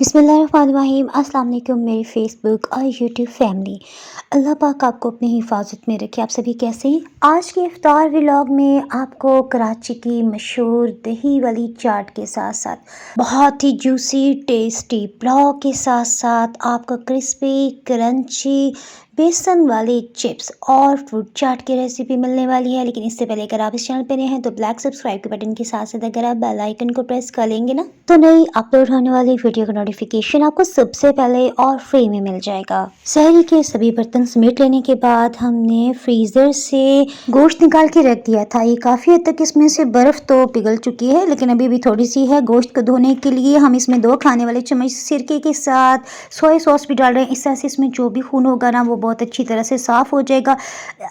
बिस्मिल्लाहिर्रहमानिर्रहीम। अस्सलाम वालेकुम मेरी फ़ेसबुक और यूट्यूब फैमिली। अल्लाह पाक आपको अपनी हिफाजत में रखे। आप सभी कैसे हैं? आज के इफ्तार व्लॉग में आपको कराची की मशहूर दही वाली चाट के साथ साथ बहुत ही जूसी टेस्टी पुलाव के साथ साथ आपको क्रिस्पी क्रंची बेसन वाले चिप्स और फ्रूट चाट की रेसिपी मिलने वाली है। लेकिन इससे पहले अगर आप इस चैनल पर नए हैं तो ब्लैक सब्सक्राइब के बटन के साथ साथ अगर आप बेल आइकन को प्रेस कर लेंगे ना तो नई अपलोड होने वाली वीडियो का नोटिफिकेशन आपको सबसे पहले और फ्री में मिल जाएगा। सहरी के सभी बर्तन समेट लेने के बाद हमने फ्रीजर से गोश्त निकाल के रख दिया था। ये काफी हद तक इसमें से बर्फ तो पिघल चुकी है लेकिन अभी भी थोड़ी सी है। गोश्त को धोने के लिए हम इसमें 2 खाने वाले चम्मच सिरके के साथ सोया सॉस भी डाल रहे हैं। इस तरह से इसमें जो भी खून होगा ना वो बहुत अच्छी तरह से साफ हो जाएगा।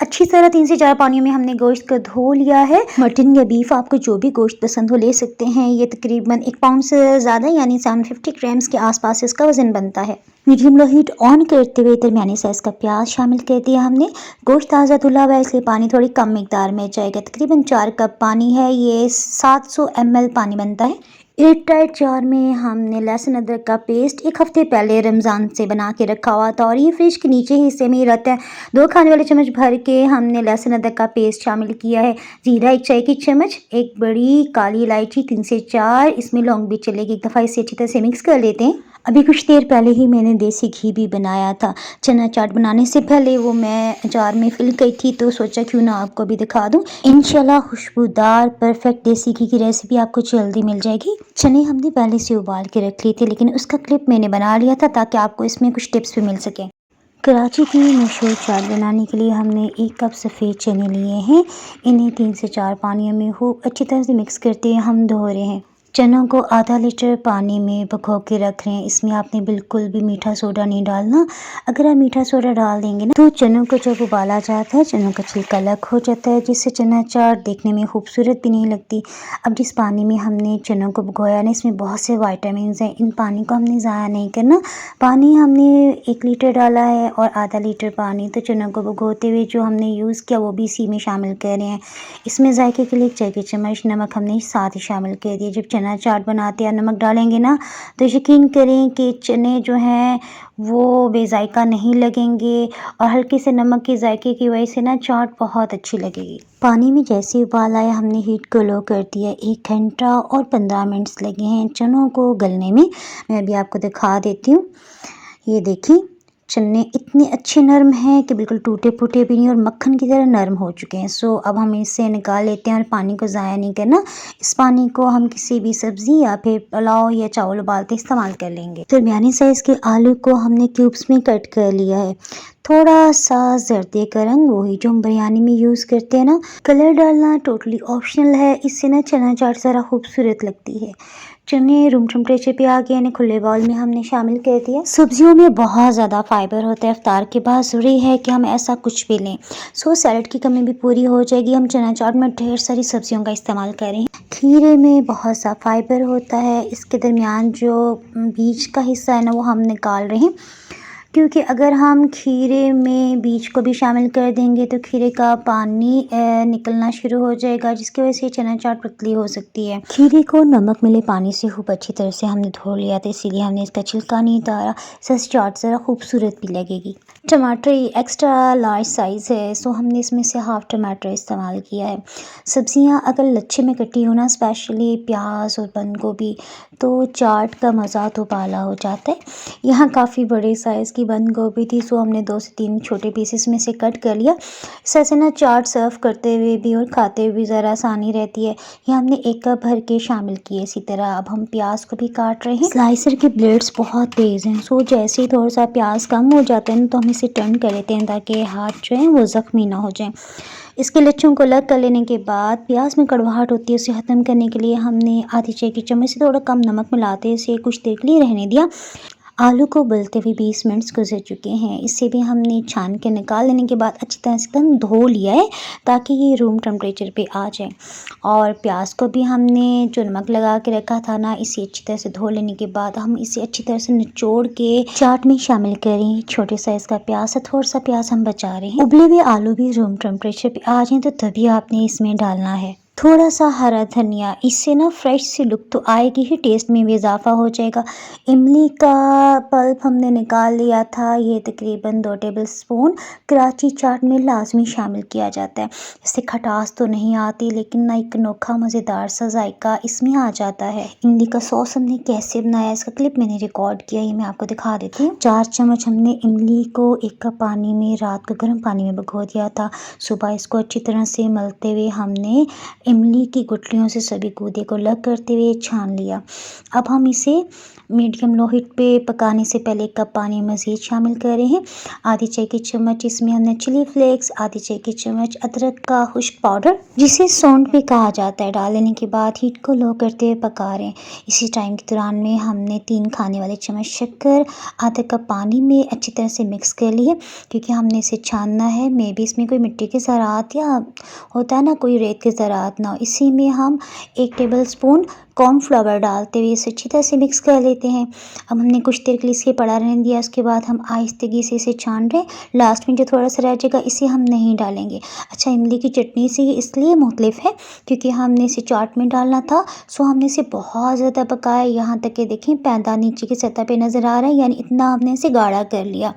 अच्छी तरह 3 से 4 पानियों में हमने गोश्त को धो लिया है। मटन या बीफ आपको जो भी गोश्त पसंद हो ले सकते हैं। ये तकरीबन 1 पाउंड से ज़्यादा यानी 750 ग्राम्स के आसपास इसका वजन बनता है। मीडियम लो हीट ऑन करते हुए दरमियानी साइज़ का प्याज शामिल कर दिया हमने। गोश्त ताज़ा धुला हुआ है इसलिए पानी थोड़ी कम मिकदार में जाएगा। तकरीबन 4 कप पानी है। ये 700 ml पानी बनता है। एयर टाइट जार में हमने लहसुन अदरक का पेस्ट 1 हफ्ते पहले रमज़ान से बना के रखा हुआ था और ये फ्रिज के नीचे हिस्से में ही रहता है। 2 खाने वाले चम्मच भर के हमने लहसुन अदरक का पेस्ट शामिल किया है। जीरा 1 चाय की चम्मच, 1 बड़ी काली इलायची 3 से 4, इसमें लौंग भी चलेगी। एक दफ़ा इसे अच्छी तरह से मिक्स कर लेते हैं। अभी कुछ देर पहले ही मैंने देसी घी भी बनाया था। चना चाट बनाने से पहले वो मैं जार में फिल की थी तो सोचा क्यों ना आपको भी दिखा दूं। इंशाल्लाह खुशबूदार परफेक्ट देसी घी की रेसिपी आपको जल्दी मिल जाएगी। चने हमने पहले से उबाल के रख लिए थे लेकिन उसका क्लिप मैंने बना लिया था ताकि आपको इसमें कुछ टिप्स भी मिल सकें। कराची की मशहूर चाट बनाने के लिए हमने 1 कप सफ़ेद चने लिए हैं। इन्हें 3 से 4 पानियों में खूब अच्छी तरह से मिक्स करते हम धो रहे हैं। चनों को आधा लीटर पानी में भिगो के रख रहे हैं। इसमें आपने बिल्कुल भी मीठा सोडा नहीं डालना। अगर आप मीठा सोडा डाल देंगे ना तो चनों को जब उबाला जाता है चनों का छिलका अलग हो जाता है जिससे चना चाट देखने में खूबसूरत भी नहीं लगती। अब जिस पानी में हमने चनों को भिगोया ना इसमें बहुत से विटामिन हैं। इन पानी को हमने ज़ाया नहीं करना। पानी हमने 1 लीटर डाला है और आधा लीटर पानी तो चनों को भिगोते हुए जो हमने यूज़ किया वो भी इसी में शामिल कर रहे हैं। इसमें जायके के लिए 1 चाय की चम्मच नमक हमने साथ ही शामिल कर दिया। जब चना चाट बनाते हैं नमक डालेंगे ना तो यकीन करें कि चने जो हैं वो बेजायका नहीं लगेंगे और हल्के से नमक के जायके की वजह से ना चाट बहुत अच्छी लगेगी। पानी में जैसे उबाल आया हमने हीट को लो कर दिया। 1 घंटा और 15 मिनट्स लगे हैं चनों को गलने में। मैं अभी आपको दिखा देती हूँ। ये देखिए चने इतने अच्छे नरम हैं कि बिल्कुल टूटे फूटे भी नहीं और मक्खन की तरह नरम हो चुके हैं। सो अब हम इसे निकाल लेते हैं और पानी को ज़ाया नहीं करना। इस पानी को हम किसी भी सब्ज़ी या फिर पुलाव या चावल उबालते इस्तेमाल कर लेंगे। दरमियानी साइज़ के आलू को हमने क्यूब्स में कट कर लिया है। थोड़ा सा जर्दे का रंग वही जो हम बिरयानी में यूज़ करते हैं ना। कलर डालना टोटली ऑप्शनल है। इससे ना चना चाट ज़रा खूबसूरत लगती है। चने रूम टेम्परेचर पे आ गए यानी खुले बाउल में हमने शामिल कर दिया। सब्जियों में बहुत ज़्यादा फाइबर होता है। इफ्तार के बाद ज़रूरी है कि हम ऐसा कुछ भी लें। सो सैलड की कमी भी पूरी हो जाएगी। हम चना चाट में ढेर सारी सब्जियों का इस्तेमाल करें। खीरे में बहुत सा फाइबर होता है। इसके दरमियान जो बीज का हिस्सा है ना वो हम निकाल रहे हैं क्योंकि अगर हम खीरे में बीज को भी शामिल कर देंगे तो खीरे का पानी निकलना शुरू हो जाएगा जिसकी वजह से चना चाट पतली हो सकती है। खीरे को नमक मिले पानी से खूब अच्छी तरह से हमने धो लिया था इसीलिए हमने इसका छिलका नहीं उतारा। इससे चाट ज़रा खूबसूरत भी लगेगी। टमाटर एक्स्ट्रा लार्ज साइज़ है सो हमने इसमें से हाफ़ टमाटर इस्तेमाल किया है। सब्जियां अगर लच्छे में कटी हो ना स्पेशली प्याज और बंद गोभी तो चाट का मज़ा तो बाला हो जाता है। यहाँ काफ़ी बड़े साइज़ की बंद गोभी थी सो हमने 2 से 3 छोटे पीसेस में से कट कर लिया। इस ऐसे ना चाट सर्व करते हुए भी और खाते हुए भी ज़रा आसानी रहती है। ये हमने 1 कप भर के शामिल किए। इसी तरह अब हम प्याज को भी काट रहे हैं। स्लाइसर के ब्लेड्स बहुत तेज़ हैं सो जैसे ही थोड़ा सा प्याज कम हो जाता है ना तो हम इसे टर्न कर लेते हैं ताकि हाथ जो है वो ज़ख्मी ना हो जाए। इसके लच्छों को अलग कर लेने के बाद प्याज में कड़वाहट होती है उसे ख़त्म करने के लिए हमने आधी चाय की चम्मच से थोड़ा कम नमक मिलाते इसे कुछ देर के लिए रहने दिया। आलू को उबलते हुए 20 मिनट्स गुजर चुके हैं। इसे भी हमने छान के निकाल लेने के बाद अच्छी तरह से हम धो लिया है ताकि ये रूम टेम्परेचर पे आ जाए। और प्याज को भी हमने जो नमक लगा के रखा था ना इसे अच्छी तरह से धो लेने के बाद हम इसे अच्छी तरह से निचोड़ के चाट में शामिल करें। छोटे साइज़ का प्याज है थोड़ा सा प्याज हम बचा रहे हैं। उबले हुए आलू भी रूम टेम्परेचर पे आ जाएँ तो तभी आपने इसमें डालना है। थोड़ा सा हरा धनिया, इससे ना फ्रेश सी लुक तो आएगी ही, टेस्ट में भी इजाफा हो जाएगा। इमली का पल्प हमने निकाल लिया था, ये तकरीबन 2 टेबल स्पून कराची चाट में लाजमी शामिल किया जाता है। इससे खटास तो नहीं आती, लेकिन ना एक अनोखा मज़ेदार सा जायका इसमें आ जाता है। इमली का सॉस हमने कैसे बनाया, इसका क्लिप मैंने रिकॉर्ड किया, ये मैं आपको दिखा देती हूँ। 4 चम्मच हमने इमली को 1 कप पानी में, रात को गर्म पानी में भिगो दिया था। सुबह इसको अच्छी तरह से मलते हुए हमने इमली की गुठलियों से सभी गूदे को अलग करते हुए छान लिया। अब हम इसे मीडियम लो हीट पे पकाने से पहले 1 कप पानी मज़ीद शामिल कर रहे हैं। आधी चाय की चम्मच इसमें हमने चिली फ्लेक्स, आधी चाय की चम्मच अदरक का खुश्क पाउडर, जिसे सौंठ भी कहा जाता है, डाल लेने के बाद हीट को लो करते हुए पका रहे हैं। इसी टाइम के दौरान में हमने 3 खाने वाले चम्मच शक्कर आधा कप पानी में अच्छी तरह से मिक्स कर लिए, क्योंकि हमने इसे छानना है। मे भी इसमें कोई मिट्टी के ज़रात या होता है ना कोई रेत के ज़रात ना हो। इसी में हम 1 टेबल स्पून कॉर्नफ्लावर डालते हुए इसे अच्छी तरह से मिक्स कर लेते हैं। अब हमने कुछ देर के लिए इसे पड़ा रहने दिया, उसके बाद हम आहिस्तगी से इसे छान रहे हैं। लास्ट में जो थोड़ा सा रह जाएगा इसे हम नहीं डालेंगे। अच्छा, इमली की चटनी से ये इसलिए मुख्तलिफ है क्योंकि हमने इसे चाट में डालना था, सो हमने इसे बहुत ज़्यादा पकाया, यहाँ तक कि देखें पैदा नीचे की सतह पे नज़र आ रहा है, यानी इतना हमने इसे गाढ़ा कर लिया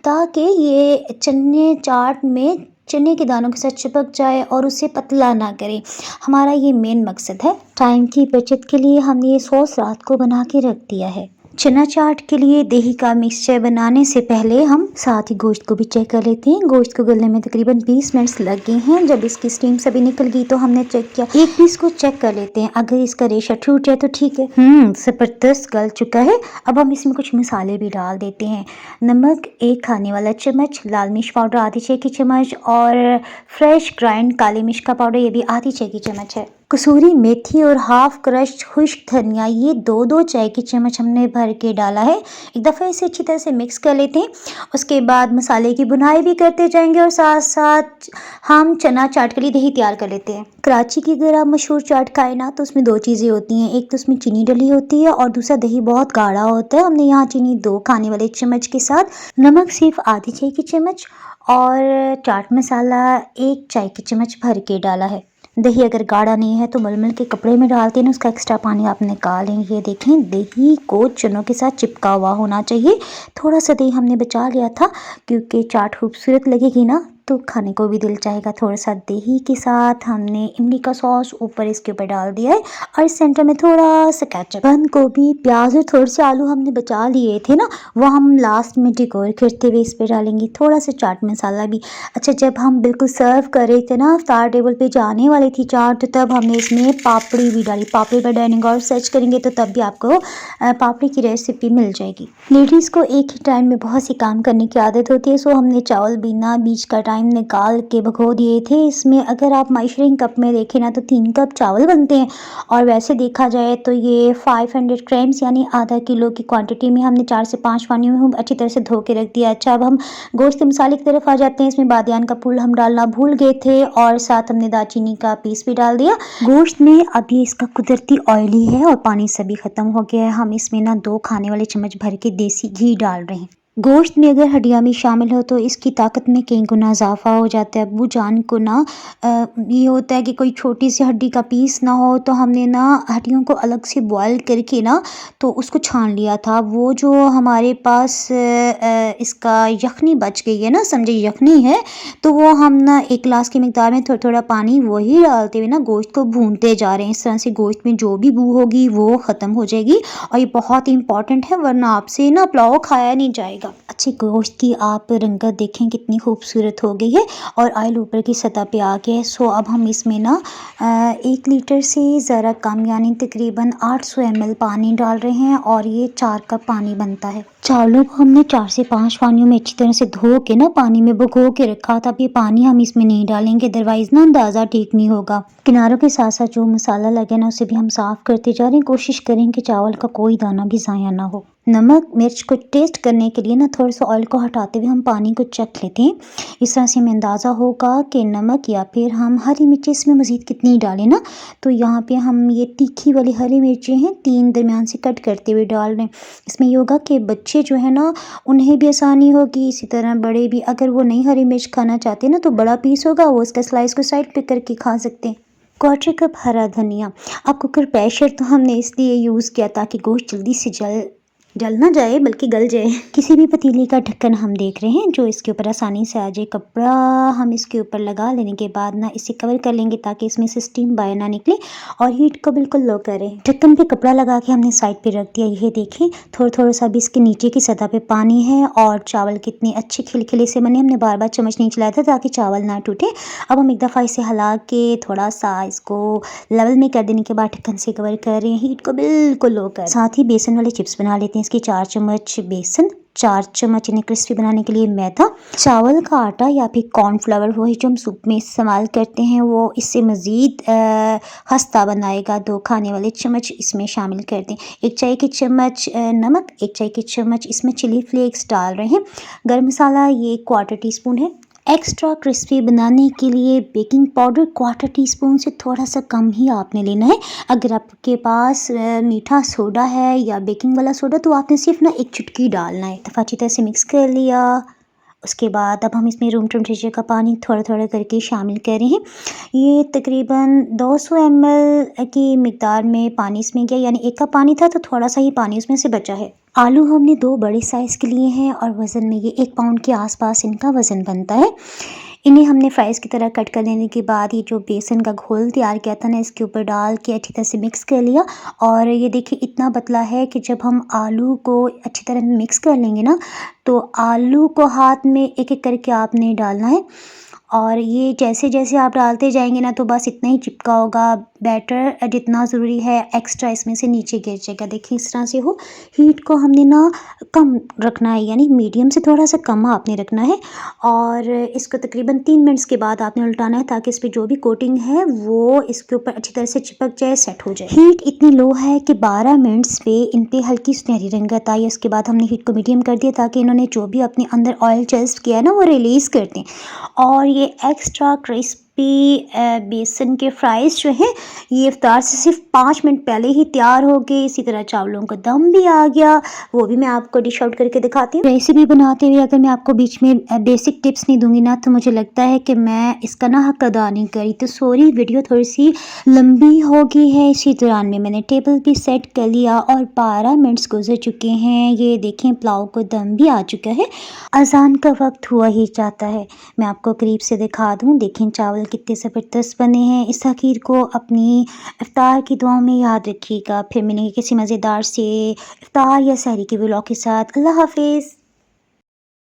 ताकि ये चने चाट में चने के दानों के साथ चिपक जाए और उसे पतला ना करे। हमारा ये मेन मकसद है। टाइम की बचत के लिए हमने ये सॉस रात को बना के रख दिया है। चना चाट के लिए दही का मिक्सचर बनाने से पहले हम साथ ही गोश्त को भी चेक कर लेते हैं। गोश्त को गलने में तकरीबन 20 मिनट्स लग गए हैं। जब इसकी स्टीम सभी निकल गई तो हमने चेक किया, एक पीस को चेक कर लेते हैं, अगर इसका रेशा टूट जाए तो ठीक है। ज़बरदस्त गल चुका है। अब हम इसमें कुछ मसाले भी डाल देते हैं। नमक 1 खाने वाला चम्मच, लाल मिर्च पाउडर आधी चाय की चम्मच और फ्रेश ग्राइंड काली मिर्च का पाउडर, ये भी आधी चाय की चम्मच है। कसूरी मेथी और हाफ क्रश्ड खुश्क धनिया, ये 2-2 चाय की चम्मच हमने भर के डाला है। एक दफ़ा इसे अच्छी तरह से मिक्स कर लेते हैं। उसके बाद मसाले की भुनाई भी करते जाएंगे और साथ साथ हम चना चाट के लिए दही तैयार कर लेते हैं। कराची की अगर आप मशहूर चाट खाएं ना तो उसमें 2 चीज़ें होती हैं, एक तो उसमें चीनी डली होती है और दूसरा दही बहुत गाढ़ा होता है। हमने यहाँ चीनी 2 खाने वाले चम्मच के साथ, नमक सिर्फ आधी चाय की चम्मच और चाट मसाला 1 चाय की चम्मच भर के डाला है। दही अगर गाढ़ा नहीं है तो मलमल के कपड़े में डालते हैं ना, उसका एक्स्ट्रा पानी आप निकालेंगे। देखें, दही को चनों के साथ चिपका हुआ होना चाहिए। थोड़ा सा दही हमने बचा लिया था क्योंकि चाट खूबसूरत लगेगी ना तो खाने को भी दिल चाहेगा। थोड़ा सा दही के साथ हमने इमली का सॉस ऊपर इसके ऊपर डाल दिया है और सेंटर में थोड़ा सा केचप, बंद गोभी, प्याज और थोड़े से आलू हमने बचा लिए थे ना, वो हम लास्ट में डेकोर करते हुए इस पर डालेंगे। थोड़ा सा चाट मसाला भी। अच्छा, जब हम बिल्कुल सर्व कर रहे थे ना, इफ्तार टेबल पे जाने वाली थी चाट, तो तब हमने इसमें पापड़ी भी डाली। पापड़ी पर डाइनिंग और सर्च करेंगे तो तब भी आपको पापड़ी की रेसिपी मिल जाएगी। लेडीज़ को एक ही टाइम में बहुत सी काम करने की आदत होती है, सो हमने चावल बिना बीच का टाइम निकाल के भिगो दिए थे। इसमें अगर आप मेजरिंग कप में देखें ना तो 3 कप चावल बनते हैं और वैसे देखा जाए तो ये 500 ग्राम्स यानी आधा किलो की क्वांटिटी में हमने 4 से 5 पानी में अच्छी तरह से धो के रख दिया। अच्छा, अब हम गोश्त के मसाले की तरफ आ जाते हैं। इसमें बादियान का फूल हम डालना भूल गए थे और साथ हमने दालचीनी का पीस भी डाल दिया। गोश्त में अभी इसका कुदरती ऑयली है और पानी सभी खत्म हो गया है। हम इसमें ना 2 खाने वाले चम्मच भर के देसी घी डाल रहे हैं। गोश्त में अगर हड्डियाँ भी शामिल हो तो इसकी ताकत में कई गुना इजाफा हो जाता है। अब्बू जान को ना ये होता है कि कोई छोटी सी हड्डी का पीस ना हो, तो हमने ना हड्डियों को अलग से बॉयल करके ना तो उसको छान लिया था। वो जो हमारे पास इसका यखनी बच गई है ना, समझे यखनी है, तो वो हम ना 1 गिलास की मिकदार में थोड़ा थोड़ा पानी वही डालते हुए ना गोश्त को भूनते जा रहे हैं। इस तरह से गोश्त में जो भी बू होगी वो ख़त्म हो जाएगी और ये बहुत इंपॉर्टेंट है, वरना आपसे ना पुलाव खाया नहीं जाएगा। अच्छी गोश्त की आप रंगत देखें कितनी खूबसूरत हो गई है और ऑयल ऊपर की सतह पे आ गया है। सो अब हम इसमें ना 1 लीटर से ज़रा कम यानी तकरीबन 800 ml पानी डाल रहे हैं और ये 4 कप पानी बनता है। चावलों को हमने 4 से 5 पानियों में अच्छी तरह से धो के ना पानी में भिगो के रखा था। अब ये पानी हम इसमें नहीं डालेंगे, अदरवाइज ना अंदाज़ा ठीक नहीं होगा। किनारों के साथ साथ जो मसाला लगे ना उसे भी हम साफ़ करते जा रहे हैं। कोशिश करें कि चावल का कोई दाना भी ज़ाया ना हो। नमक मिर्च को टेस्ट करने के लिए ना थोड़ा सा ऑयल को हटाते हुए हम पानी को चख लेते हैं। इस तरह से हमें अंदाज़ा होगा कि नमक या फिर हम हरी मिर्ची इसमें मज़ीद कितनी डालें ना। तो यहाँ पे हम ये तीखी वाली हरी मिर्ची हैं 3 दरमियान से कट करते हुए डाल रहे हैं। इसमें ये होगा कि बच्चे जो है ना उन्हें भी आसानी होगी, इसी तरह बड़े भी। अगर वो नहीं हरी मिर्च खाना चाहते ना तो बड़ा पीस होगा, वो इसका स्लाइस को साइड पे करके खा सकते हैं। क्वार्टर कप हरा धनिया। अब कुकर प्रेशर तो हमने इसलिए यूज़ किया ताकि गोश्त जल्दी से जल ना जाए बल्कि गल जाए। किसी भी पतीले का ढक्कन हम देख रहे हैं जो इसके ऊपर आसानी से आ जाए। कपड़ा हम इसके ऊपर लगा लेने के बाद ना इसे कवर कर लेंगे ताकि इसमें से स्टीम बाहर ना निकले और हीट को बिल्कुल लो करें। ढक्कन पे कपड़ा लगा के हमने साइड पे रख दिया। ये देखें थोड़ा थोड़ा सा भी इसके नीचे की सतह पे पानी है और चावल कितने अच्छे खिलखिले से बने। हमने बार बार चम्मच नहीं चलाया था ताकि चावल ना टूटे। अब हम एक दफ़ा इसे हिला के थोड़ा सा इसको लेवल में कर देने के बाद ढक्कन से कवर कर रहे हैं। हीट को बिल्कुल लो कर। साथ ही बेसन वाले चिप्स बना लेते हैं। इसकी 4 चम्मच बेसन, 4 चम्मच इन्हें क्रिस्पी बनाने के लिए मैदा, चावल का आटा या फिर कॉर्नफ्लावर वो जो हम सूप में इस्तेमाल करते हैं वो इससे मज़ीद खस्ता बनाएगा। 2 खाने वाले चम्मच इसमें शामिल कर दें। 1 चाय की चम्मच नमक, 1 चाय की चम्मच इसमें चिली फ्लेक्स डाल रहे हैं। गरम मसाला ये 1/4 टीस्पून है। एक्स्ट्रा क्रिस्पी बनाने के लिए बेकिंग पाउडर 1/4 टीस्पून से थोड़ा सा कम ही आपने लेना है। अगर आपके पास मीठा सोडा है या बेकिंग वाला सोडा तो आपने सिर्फ ना 1 चुटकी डालना है। दफ़ा अच्छी तरह से मिक्स कर लिया। उसके बाद अब हम इसमें रूम टेम्परेचर का पानी थोड़ा थोड़ा करके शामिल कर रहे हैं। ये तकरीबन 200 ml की मिकदार में पानी इसमें गया, यानी 1 कप पानी था तो थोड़ा सा ही पानी उसमें से बचा है। आलू हमने 2 बड़े साइज़ के लिए हैं और वज़न में ये 1 पाउंड के आसपास इनका वज़न बनता है। इन्हें हमने फ्राइज़ की तरह कट कर लेने के बाद ये जो बेसन का घोल तैयार किया था ना इसके ऊपर डाल के अच्छी तरह से मिक्स कर लिया। और ये देखिए इतना पतला है कि जब हम आलू को अच्छी तरह मिक्स कर लेंगे ना तो आलू को हाथ में एक एक करके आपने डालना है और ये जैसे जैसे आप डालते जाएंगे ना तो बस इतना ही चिपका होगा। बैटर जितना ज़रूरी है एक्स्ट्रा इसमें से नीचे गिर जाएगा। देखिए इस तरह से हो। हीट को हमने ना कम रखना है, यानी मीडियम से थोड़ा सा कम आपने रखना है और इसको तकरीबन 3 मिनट्स के बाद आपने उल्टाना है ताकि इस पे जो भी कोटिंग है वो इसके ऊपर अच्छी तरह से चिपक जाए, सेट हो जाए। हीट इतनी लो है कि 12 मिनट्स पे इन पे हल्की सुनहरी रंगत आई। उसके बाद हमने हीट को मीडियम कर दिया ताकि इन्होंने जो भी अपने अंदर ऑयल जज्ब किया है ना वो रिलीज़ कर दें। और ये एक्स्ट्रा क्रिस्पी बेसन के फ्राइज़ जो हैं ये इफ्तार से सिर्फ 5 मिनट पहले ही तैयार हो गए। इसी तरह चावलों का दम भी आ गया, वो भी मैं आपको डिश आउट करके दिखाती हूँ। रेसिपी बनाते हुए अगर मैं आपको बीच में बेसिक टिप्स नहीं दूंगी ना तो मुझे लगता है कि मैं इसका ना हक अदा नहीं करी, तो सॉरी वीडियो थोड़ी सी लंबी हो गई है। इसी दौरान में मैंने टेबल भी सेट कर लिया और 12 मिनट्स गुजर चुके हैं। ये देखें पुलाव को दम भी आ चुका है। अजान का वक्त हुआ ही जाता है। मैं आपको करीब से दिखा दूँ। देखें चावल कितने ज़बरदस्त बने हैं। इस आखिर को अपनी इफ्तार की दुआओं में याद रखिएगा। फिर मिलेंगे किसी मज़ेदार से इफ्तार या सहरी के व्लॉग के साथ। अल्लाह हाफिज़।